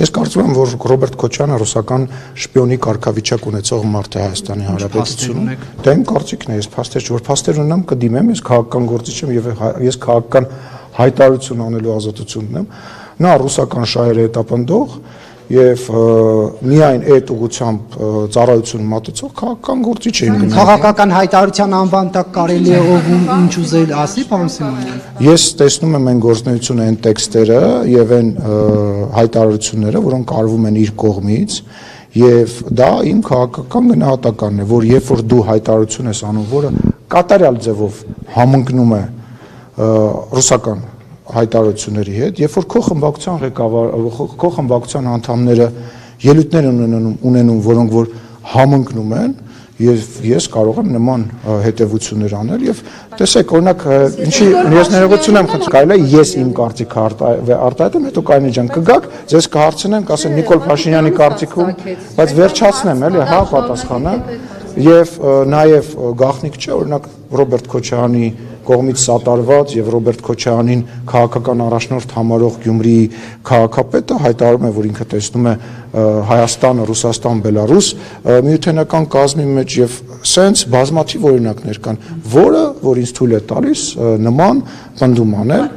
Ես կարծում եմ, որ Ռոբերտ Քոչյանը ռուսական շպիոնի կարգավիճակ ունեցող մարդ է Հայաստանի Հանրապետությունում։ Դա իմ կարծիքն է, ես փաստեր չոր փաստեր ունեմ, կդիմեմ, ես քաղաքական գործիչ եմ եւ ես քաղաքական հայտարարություն անելու ազատություն ունեմ։ Նա ռուսական շահերը հետապնդող եւ միայն այդ ուղղությամբ ծառայություն մատուցող քաղաքական գործիչ է իմ գնահատականը։ Քաղաքական հայտարարության անվան տակ կարելի է ով ինչ ուզել ասի, պարոն Սիմոնյան։ Ես տեսնում եմ այն գործունեությունը, այն տեքստերը եւ այն հայտարարությունները, որոնք արվում են իր կողմից, եւ դա իմ քաղաքական գնահատականն է, որ երբ որ դու հայտարարություն ես անում, որը կատարյալ ձևով համընկնում է ռուսական հայտարարությունների հետ, երբ որ քո խմբակցության ղեկավար, քո խմբակցության անդամները ելույթներ ունենում, որոնք որ համընկնում են, եւ ես կարող եմ նման հետեւություններ անել եւ տեսեք, օրինակ, ինչի ես ներողություն եմ խնդրում, կարելի է ես իմ կարծիքը արտահայտեմ, հետո Կարինե ջան կգաք, ձեզ կհարցնեն, կասեն Նիկոլ Փաշինյանի կարծիքում, բայց վերջացնեմ, էլի, հա, պատասխանը, եւ նաեւ գաղտնիք չէ, օրինակ Ռոբերտ Քոչյանի կողմից սատարված եւ Ռոբերտ Քոչյանին քաղաքական առաջնորդ համարող Գյումրիի քաղաքապետը հայտարարում է, որ ինքը տեսնում է Հայաստանը, Ռուսաստան, Բելարուս միութենական կազմի մեջ եւ սենց բազմաթիվ օրինակներ կան, որը որ ինձ թույլ է տալիս նման պնդում անել